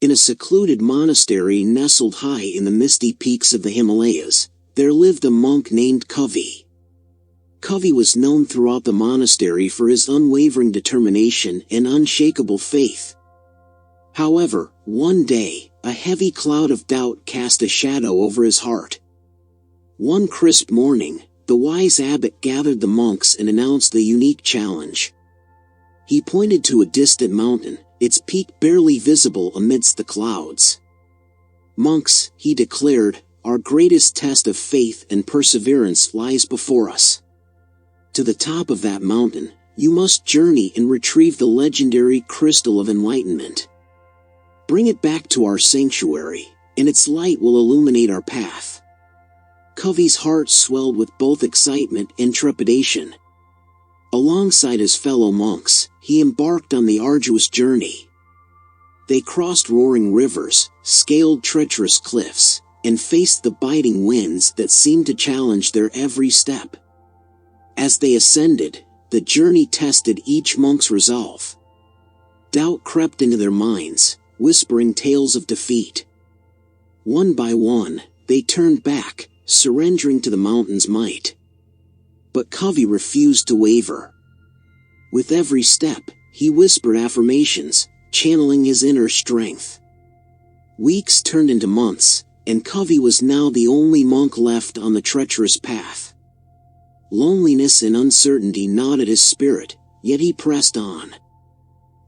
In a secluded monastery nestled high in the misty peaks of the Himalayas, there lived a monk named Kavi. Kavi was known throughout the monastery for his unwavering determination and unshakable faith. However, one day, a heavy cloud of doubt cast a shadow over his heart. One crisp morning, the wise abbot gathered the monks and announced the unique challenge. He pointed to a distant mountain, its peak barely visible amidst the clouds. "Monks," he declared, "our greatest test of faith and perseverance lies before us. To the top of that mountain, you must journey and retrieve the legendary Crystal of Enlightenment. Bring it back to our sanctuary, and its light will illuminate our path." Kavi's heart swelled with both excitement and trepidation. Alongside his fellow monks, he embarked on the arduous journey. They crossed roaring rivers, scaled treacherous cliffs, and faced the biting winds that seemed to challenge their every step. As they ascended, the journey tested each monk's resolve. Doubt crept into their minds, whispering tales of defeat. One by one, they turned back, surrendering to the mountain's might. But Kavi refused to waver. With every step, he whispered affirmations, channeling his inner strength. Weeks turned into months, and Kavi was now the only monk left on the treacherous path. Loneliness and uncertainty gnawed at his spirit, yet he pressed on.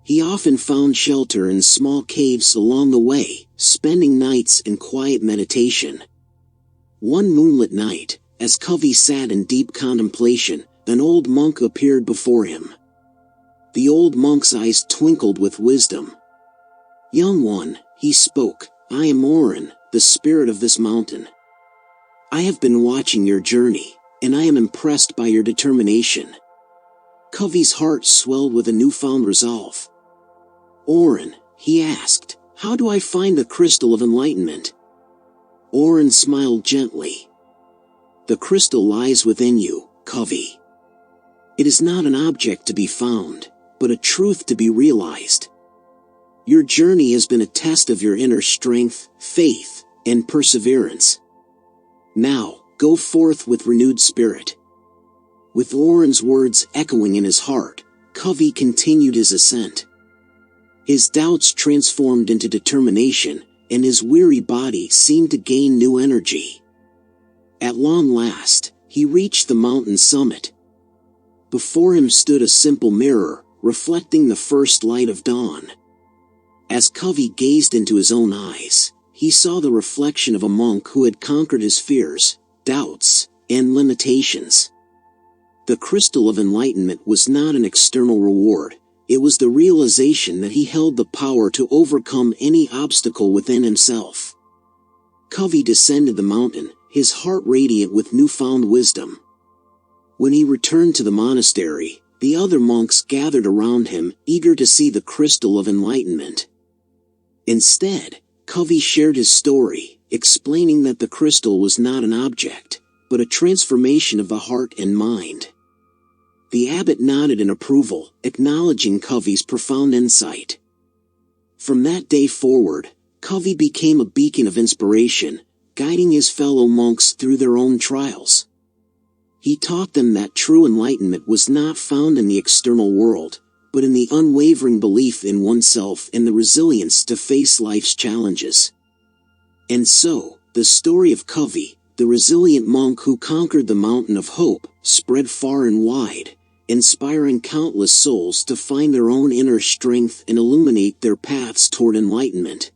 He often found shelter in small caves along the way, spending nights in quiet meditation. One moonlit night, as Kavi sat in deep contemplation, an old monk appeared before him. The old monk's eyes twinkled with wisdom. "Young one," he spoke, "I am Oren, the spirit of this mountain. I have been watching your journey, and I am impressed by your determination." Kavi's heart swelled with a newfound resolve. "Oren," he asked, "how do I find the Crystal of Enlightenment?" Oren smiled gently. "The crystal lies within you, Kavi. It is not an object to be found, but a truth to be realized. Your journey has been a test of your inner strength, faith, and perseverance. Now, go forth with renewed spirit." With Oren's words echoing in his heart, Kavi continued his ascent. His doubts transformed into determination, and his weary body seemed to gain new energy. At long last, he reached the mountain summit. Before him stood a simple mirror, reflecting the first light of dawn. As Kavi gazed into his own eyes, he saw the reflection of a monk who had conquered his fears, doubts, and limitations. The Crystal of Enlightenment was not an external reward. It was the realization that he held the power to overcome any obstacle within himself. Kavi descended the mountain, his heart radiant with newfound wisdom. When he returned to the monastery, the other monks gathered around him, eager to see the Crystal of Enlightenment. Instead, Kavi shared his story, explaining that the crystal was not an object, but a transformation of the heart and mind. The abbot nodded in approval, acknowledging Kavi's profound insight. From that day forward, Kavi became a beacon of inspiration, guiding his fellow monks through their own trials. He taught them that true enlightenment was not found in the external world, but in the unwavering belief in oneself and the resilience to face life's challenges. And so, the story of Kavi, the resilient monk who conquered the mountain of hope, spread far and wide, inspiring countless souls to find their own inner strength and illuminate their paths toward enlightenment.